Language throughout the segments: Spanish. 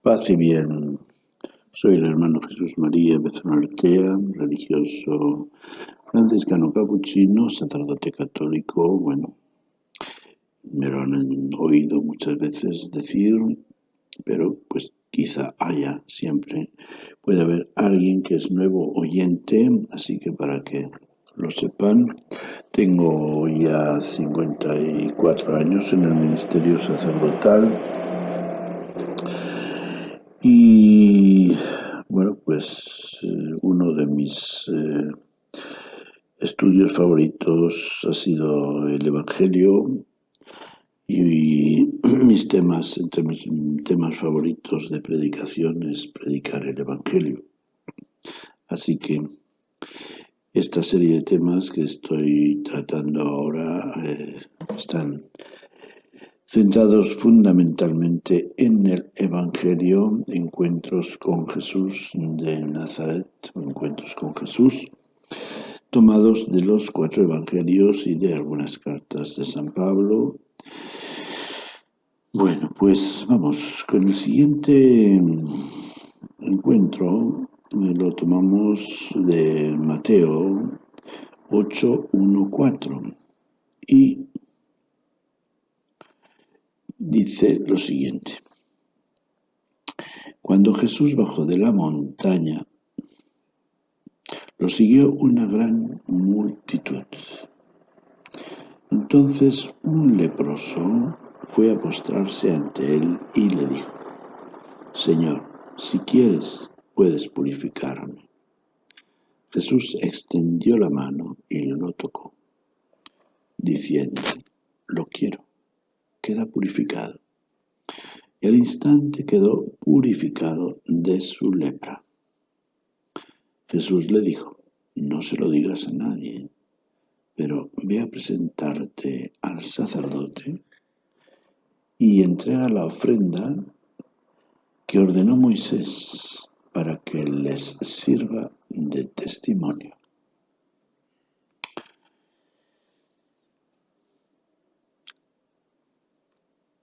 Paz y bien. Soy el hermano Jesús María Bezón Artea, religioso franciscano capuchino, sacerdote católico. Bueno, me lo han oído muchas veces decir, pero pues quizá haya siempre, puede haber alguien que es nuevo oyente, así que para que lo sepan, tengo ya 54 años en el ministerio sacerdotal y bueno, pues uno de mis estudios favoritos ha sido el Evangelio y entre mis temas favoritos de predicación es predicar el Evangelio. Así que esta serie de temas que estoy tratando ahora están centrados fundamentalmente en el Evangelio, encuentros con Jesús de Nazaret, encuentros con Jesús, tomados de los 4 evangelios y de algunas cartas de San Pablo. Bueno, pues vamos con el siguiente encuentro, lo tomamos de Mateo 8:1-4 y dice lo siguiente: Cuando Jesús bajó de la montaña, lo siguió una gran multitud. Entonces un leproso fue a postrarse ante él y le dijo: Señor, si quieres, puedes purificarme. Jesús extendió la mano y lo tocó, diciendo: Lo quiero, queda purificado. Y al instante quedó purificado de su lepra. Jesús le dijo: No se lo digas a nadie, pero ve a presentarte al sacerdote y entrega la ofrenda que ordenó Moisés para que les sirva de testimonio.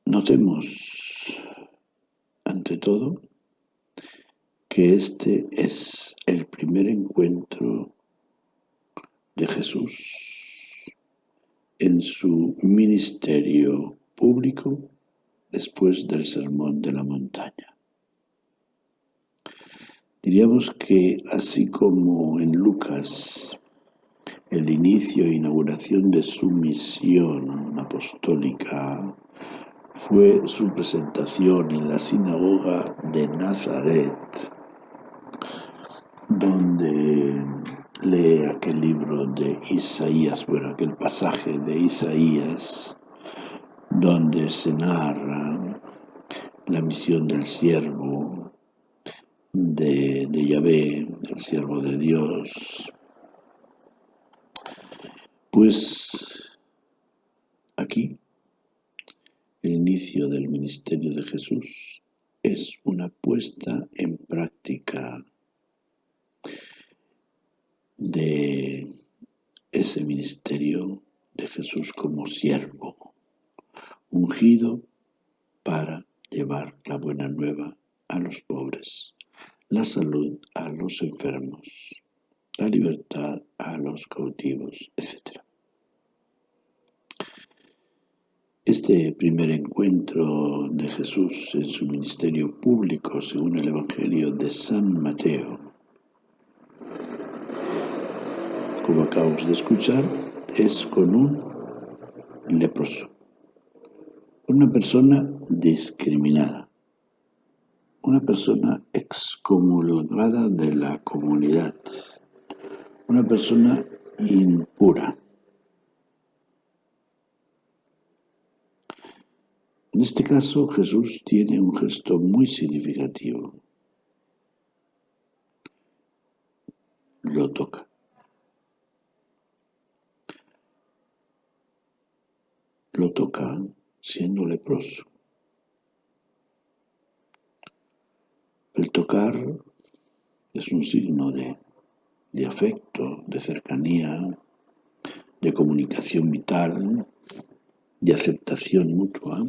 Notemos, ante todo, que este es el primer encuentro de Jesús en su ministerio público después del Sermón de la Montaña. Diríamos que así como en Lucas el inicio e inauguración de su misión apostólica fue su presentación en la sinagoga de Nazaret, donde lee aquel libro de Isaías, aquel pasaje de Isaías, donde se narra la misión del siervo de Yahvé, el siervo de Dios. Pues aquí el inicio del ministerio de Jesús es una puesta en práctica de ese ministerio de Jesús como siervo, ungido para llevar la buena nueva a los pobres, la salud a los enfermos, la libertad a los cautivos, etc. Este primer encuentro de Jesús en su ministerio público, según el Evangelio de San Mateo, como acabamos de escuchar, es con un leproso, una persona discriminada, una persona excomulgada de la comunidad, una persona impura. En este caso, Jesús tiene un gesto muy significativo. Lo toca. Lo toca siendo leproso. El tocar es un signo de afecto, de cercanía, de comunicación vital, de aceptación mutua.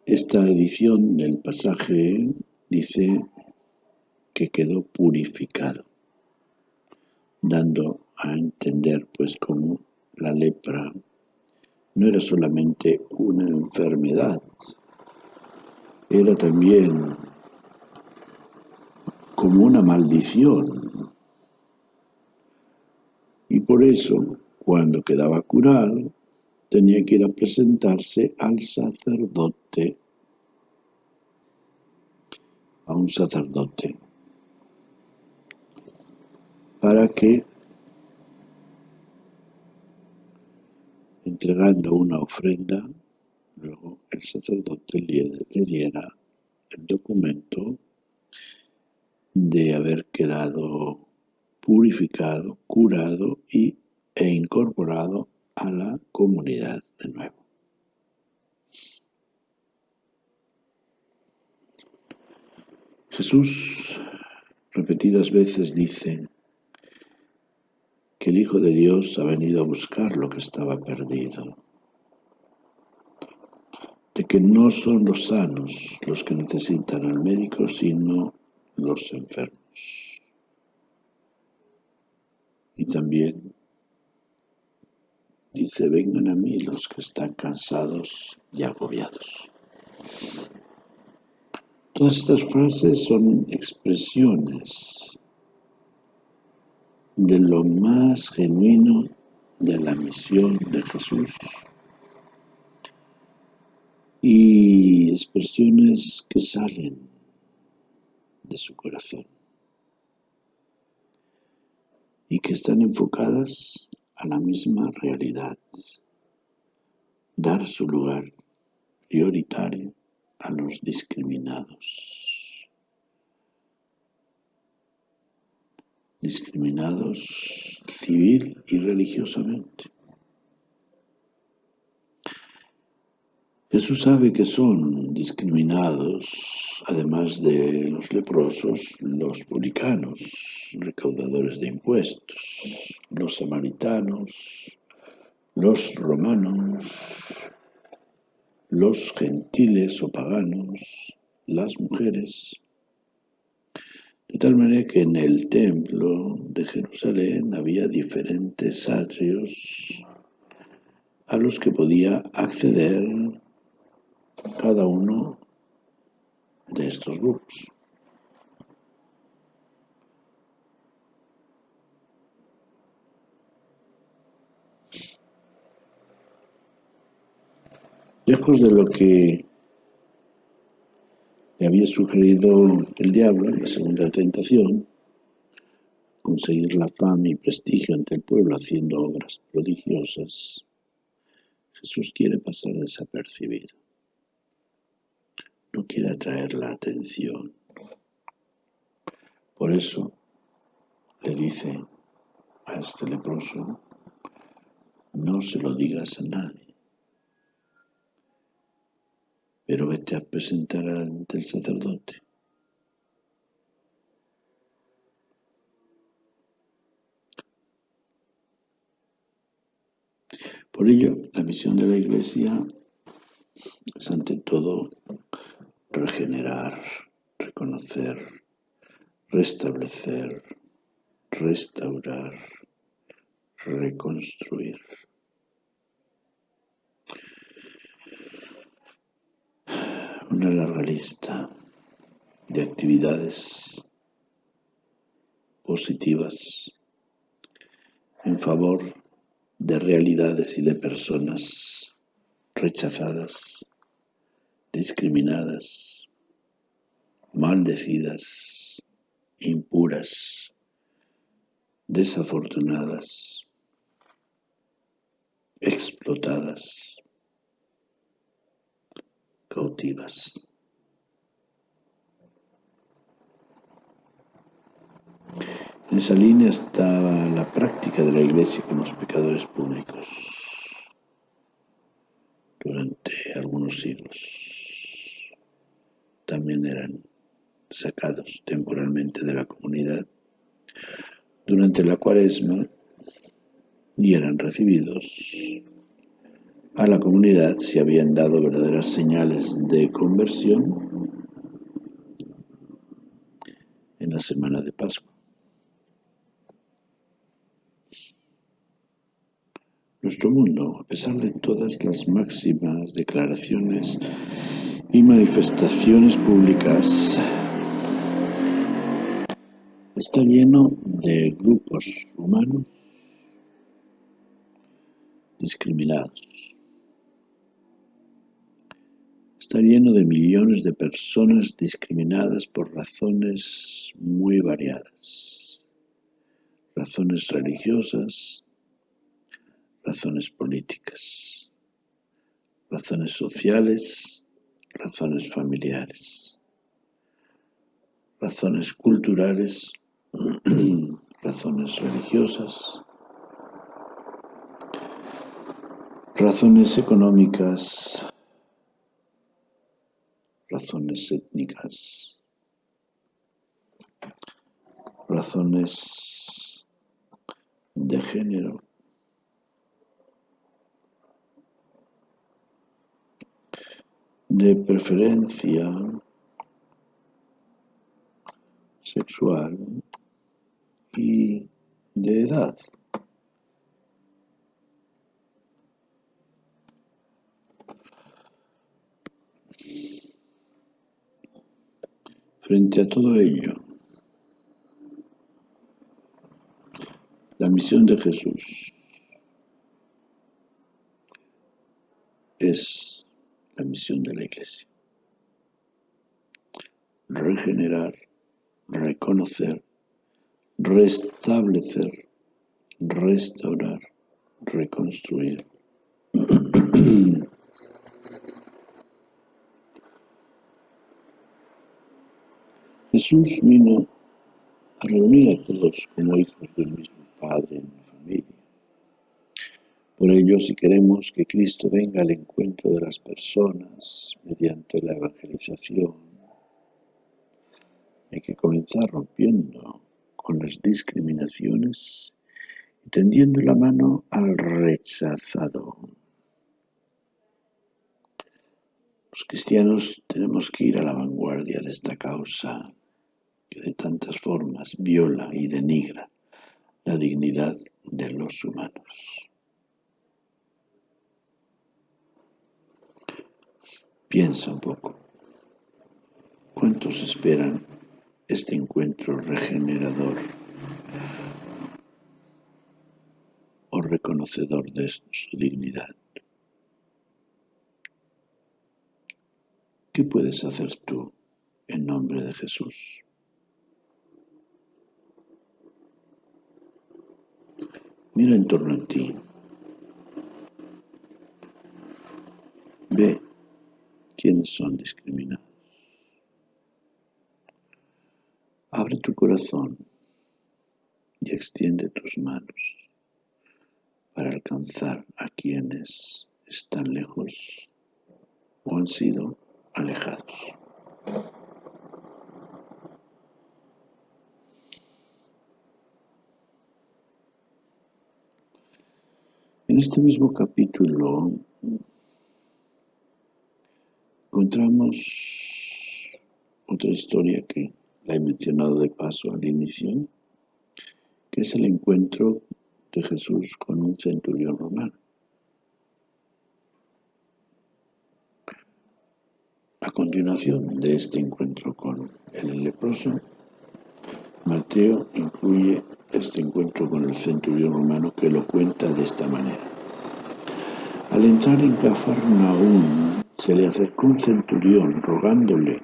Esta edición del pasaje dice que quedó purificado, dando a entender pues cómo la lepra no era solamente una enfermedad, era también como una maldición. Y por eso, cuando quedaba curado, tenía que ir a presentarse al sacerdote, a un sacerdote, para que, entregando una ofrenda, luego el sacerdote le diera el documento de haber quedado purificado, curado e incorporado a la comunidad de nuevo. Jesús repetidas veces dice que el Hijo de Dios ha venido a buscar lo que estaba perdido, de que no son los sanos los que necesitan al médico, sino los enfermos. Y también dice, vengan a mí los que están cansados y agobiados. Todas estas frases son expresiones de lo más genuino de la misión de Jesús y expresiones que salen de su corazón y que están enfocadas a la misma realidad, dar su lugar prioritario a los discriminados, civil y religiosamente. Jesús sabe que son discriminados, además de los leprosos, los publicanos, recaudadores de impuestos, los samaritanos, los romanos, los gentiles o paganos, las mujeres. De tal manera que en el templo de Jerusalén había diferentes atrios a los que podía acceder cada uno de estos grupos. Lejos de lo que le había sugerido el diablo en la segunda tentación, conseguir la fama y prestigio ante el pueblo haciendo obras prodigiosas, Jesús quiere pasar desapercibido. No quiere atraer la atención. Por eso le dice a este leproso, no se lo digas a nadie, pero vete a presentar ante el sacerdote. Por ello, la misión de la Iglesia es ante todo regenerar, reconocer, restablecer, restaurar, reconstruir. Una larga lista de actividades positivas en favor de realidades y de personas rechazadas, discriminadas, maldecidas, impuras, desafortunadas, explotadas, cautivas. En esa línea estaba la práctica de la Iglesia con los pecadores públicos durante algunos siglos. También eran sacados temporalmente de la comunidad durante la Cuaresma y eran recibidos A la comunidad se habían dado verdaderas señales de conversión en la semana de Pascua. Nuestro mundo, a pesar de todas las máximas declaraciones y manifestaciones públicas, está lleno de grupos humanos discriminados. Está lleno de millones de personas discriminadas por razones muy variadas. Razones religiosas, razones políticas, razones sociales, razones familiares, razones culturales, razones religiosas, razones económicas, razones étnicas, razones de género, de preferencia sexual y de edad. Frente a todo ello, la misión de Jesús es la misión de la Iglesia. Regenerar, reconocer, restablecer, restaurar, reconstruir. Jesús vino a reunir a todos como hijos del mismo Padre en la familia. Por ello, si queremos que Cristo venga al encuentro de las personas mediante la evangelización, hay que comenzar rompiendo con las discriminaciones y tendiendo la mano al rechazado. Los cristianos tenemos que ir a la vanguardia de esta causa que de tantas formas viola y denigra la dignidad de los humanos. Piensa un poco. ¿Cuántos esperan este encuentro regenerador o reconocedor de su dignidad? ¿Qué puedes hacer tú en nombre de Jesús? Mira en torno a ti. Ve quiénes son discriminados. Abre tu corazón y extiende tus manos para alcanzar a quienes están lejos o han sido alejados. En este mismo capítulo encontramos otra historia que la he mencionado de paso al inicio, que es el encuentro de Jesús con un centurión romano. A continuación de este encuentro con el leproso, Mateo incluye este encuentro con el centurión romano, que lo cuenta de esta manera. Al entrar en Cafarnaúm, se le acercó un centurión rogándole: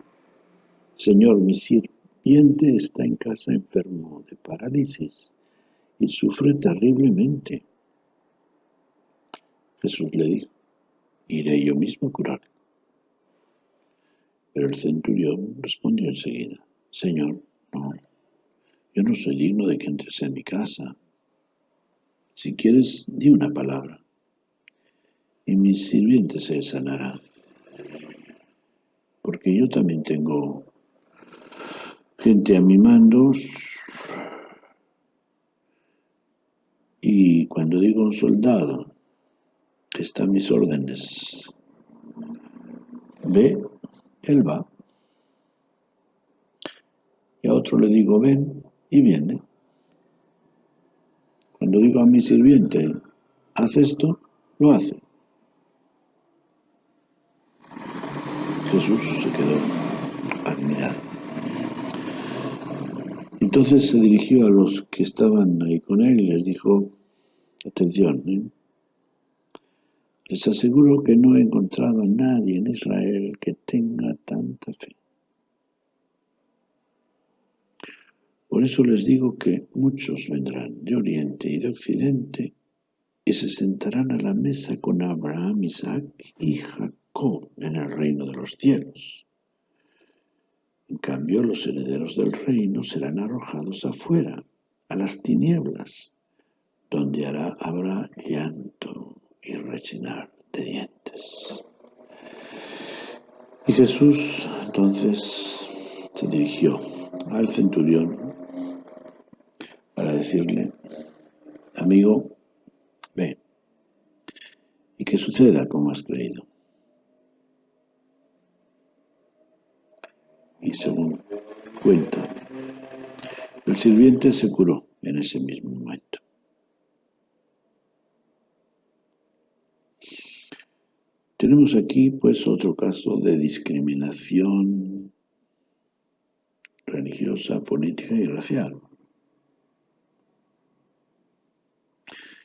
Señor, mi sirviente está en casa enfermo de parálisis y sufre terriblemente. Jesús le dijo: iré yo mismo a curarle. Pero el centurión respondió enseguida: Señor, no, yo no soy digno de que entres en mi casa. Si quieres, di una palabra, y mi sirviente se sanará. Porque yo también tengo gente a mi mando, y cuando digo un soldado que está está a mis órdenes. Ve, él va. Y a otro le digo, ven, y viene. Cuando digo a mi sirviente, haz esto, lo hace. Jesús se quedó admirado. Entonces se dirigió a los que estaban ahí con él y les dijo, atención, les aseguro que no he encontrado a nadie en Israel que tenga tanta fe. Por eso les digo que muchos vendrán de Oriente y de Occidente y se sentarán a la mesa con Abraham, Isaac y Jacob en el reino de los cielos. En cambio, los herederos del reino serán arrojados afuera, a las tinieblas, donde habrá llanto y rechinar de dientes. Y Jesús entonces se dirigió al centurión para decirle, amigo, ve, y que suceda como has creído. Y según cuenta, el sirviente se curó en ese mismo momento. Tenemos aquí pues otro caso de discriminación religiosa, política y racial.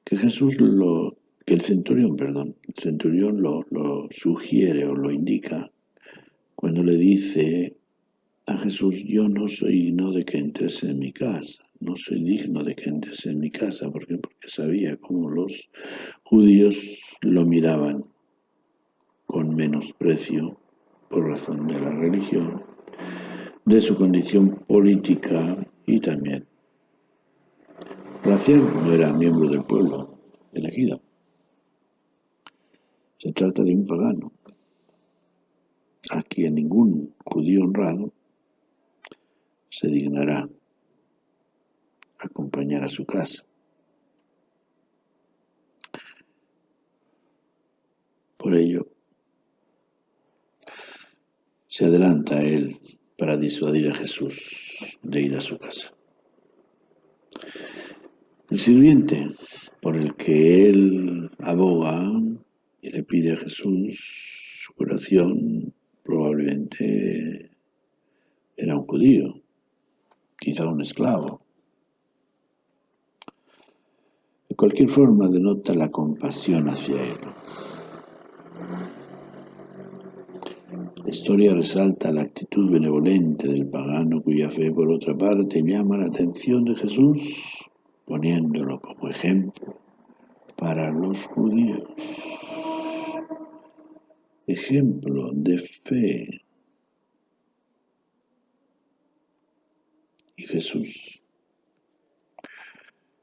Que el centurión lo sugiere o lo indica cuando le dice a Jesús, yo no soy digno de que entres en mi casa, no soy digno de que entres en mi casa, porque sabía cómo los judíos lo miraban con menosprecio por razón de la religión, de su condición política y también racial. No era miembro del pueblo elegido. Se trata de un pagano, a quien ningún judío honrado se dignará acompañar a su casa. Por ello, se adelanta a él para disuadir a Jesús de ir a su casa. El sirviente por el que él aboga y le pide a Jesús su curación probablemente era un judío, quizá un esclavo. De cualquier forma denota la compasión hacia él. La historia resalta la actitud benevolente del pagano cuya fe, por otra parte, llama la atención de Jesús, poniéndolo como ejemplo para los judíos. Ejemplo de fe. Y Jesús,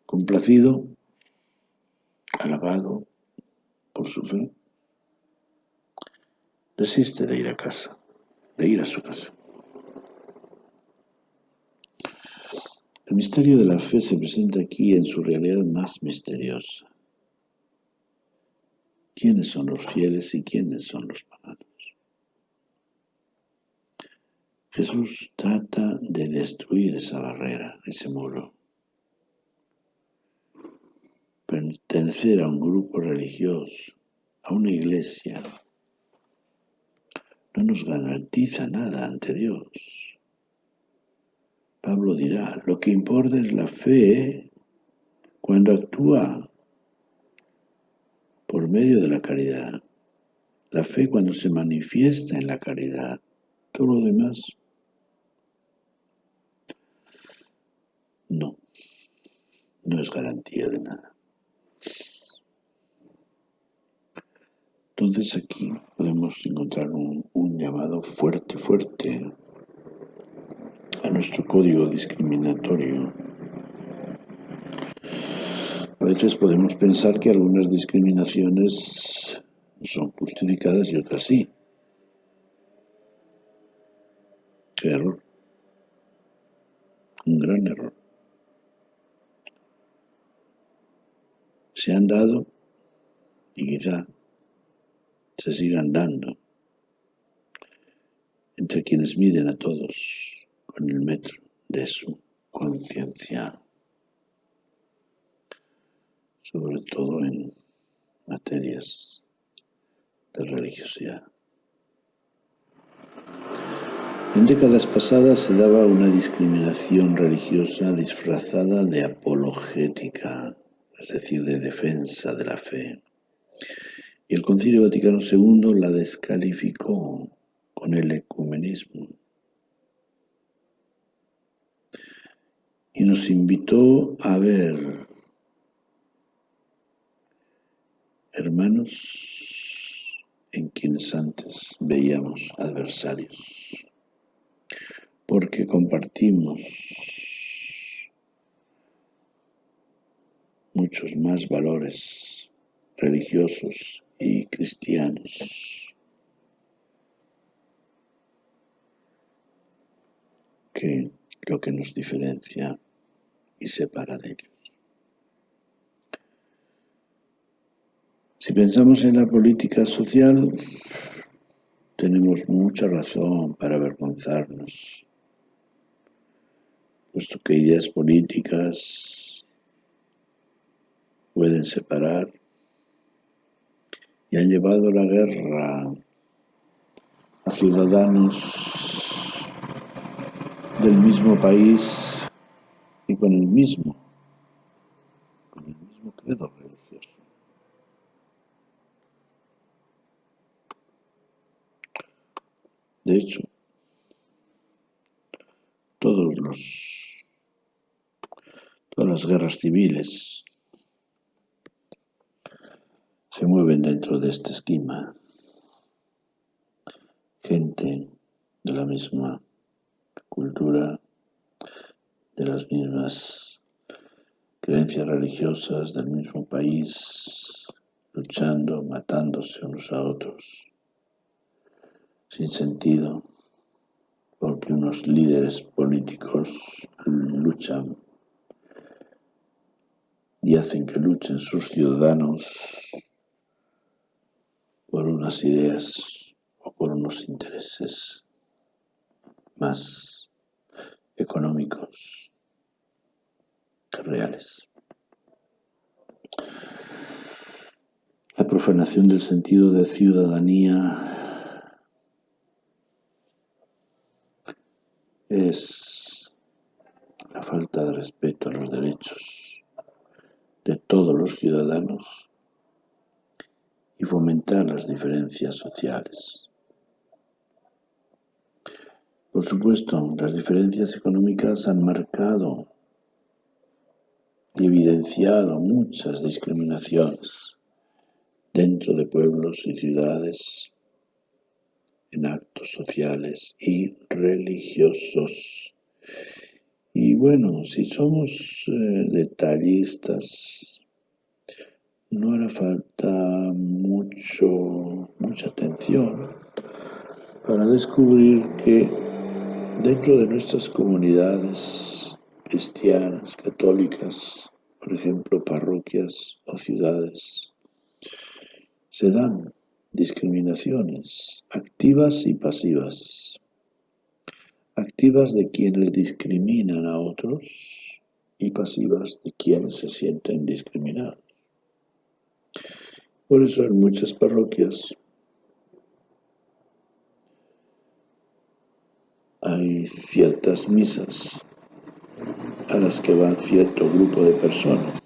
complacido, halagado por su fe, desiste de ir a casa, de ir a su casa. El misterio de la fe se presenta aquí en su realidad más misteriosa. ¿Quiénes son los fieles y quiénes son los paganos? Jesús trata de destruir esa barrera, ese muro. Pertenecer a un grupo religioso, a una iglesia, no nos garantiza nada ante Dios. Pablo dirá, lo que importa es la fe cuando actúa por medio de la caridad. La fe cuando se manifiesta en la caridad. Todo lo demás, no es garantía de nada. Entonces aquí podemos encontrar un llamado fuerte a nuestro código discriminatorio. A veces podemos pensar que algunas discriminaciones son justificadas y otras sí. ¡Qué error! Un gran error. Se han dado, y quizá se sigan dando entre quienes miden a todos con el metro de su conciencia, sobre todo en materias de religiosidad. En décadas pasadas se daba una discriminación religiosa disfrazada de apologética, es decir, de defensa de la fe. Y el Concilio Vaticano II la descalificó con el ecumenismo y nos invitó a ver hermanos en quienes antes veíamos adversarios, porque compartimos muchos más valores religiosos y cristianos que lo que nos diferencia y separa de ellos. Si pensamos en la política social, tenemos mucha razón para avergonzarnos, puesto que ideas políticas pueden separar y han llevado la guerra a ciudadanos del mismo país y con el mismo credo religioso. De hecho, todas las guerras civiles se mueven dentro de este esquema. Gente de la misma cultura, de las mismas creencias religiosas, del mismo país, luchando, matándose unos a otros, sin sentido, porque unos líderes políticos luchan y hacen que luchen sus ciudadanos por unas ideas o por unos intereses más económicos que reales. La profanación del sentido de ciudadanía es la falta de respeto a los derechos de todos los ciudadanos y fomentar las diferencias sociales. Por supuesto, las diferencias económicas han marcado y evidenciado muchas discriminaciones dentro de pueblos y ciudades en actos sociales y religiosos. Y bueno, si somos detallistas, no hará falta mucha atención para descubrir que dentro de nuestras comunidades cristianas, católicas, por ejemplo, parroquias o ciudades, se dan discriminaciones activas y pasivas. Activas de quienes discriminan a otros y pasivas de quienes se sienten discriminados. Por eso en muchas parroquias hay ciertas misas a las que va cierto grupo de personas.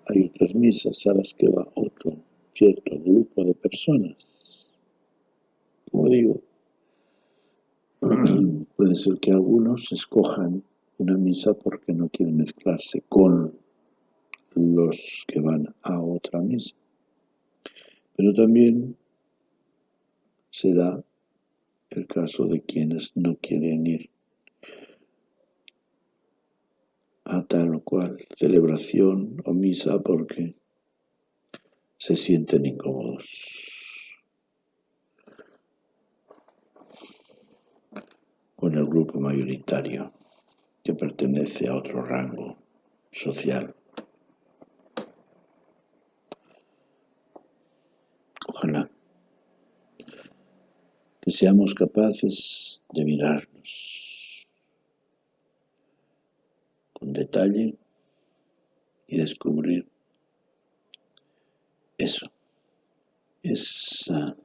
Hay otras misas a las que va otro cierto grupo de personas. Como digo, puede ser que algunos escojan una misa porque no quieren mezclarse con los que van a otra misa. Pero también se da el caso de quienes no quieren ir a tal o cual celebración o misa porque se sienten incómodos con el grupo mayoritario que pertenece a otro rango social. Ojalá que seamos capaces de mirarnos con detalle y descubrir eso, esa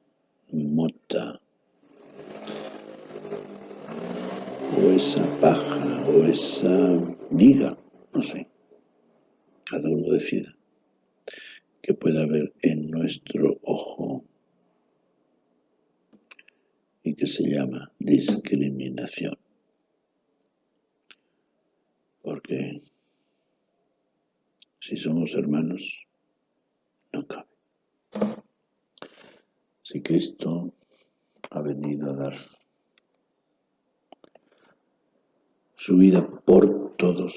mota o esa paja o esa viga, no sé, cada uno decida, que pueda haber en nuestro ojo y que se llama discriminación. Porque si somos hermanos, no cabe. Si Cristo ha venido a dar su vida por todos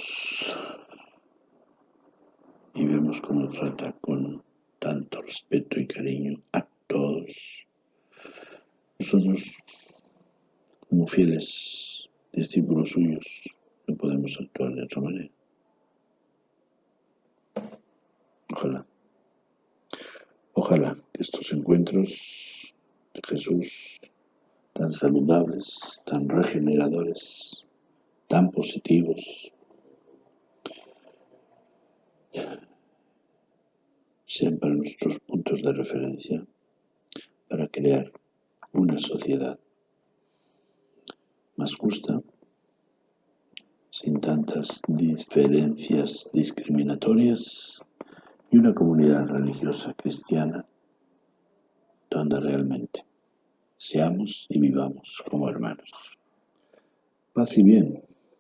y vemos cómo trata con tanto respeto y cariño a todos, nosotros, como fieles discípulos suyos, no podemos actuar de otra manera. Ojalá que estos encuentros de Jesús, tan saludables, tan regeneradores, tan positivos, sean para nuestros puntos de referencia para crear una sociedad más justa, sin tantas diferencias discriminatorias, y una comunidad religiosa cristiana donde realmente seamos y vivamos como hermanos. Paz y bien.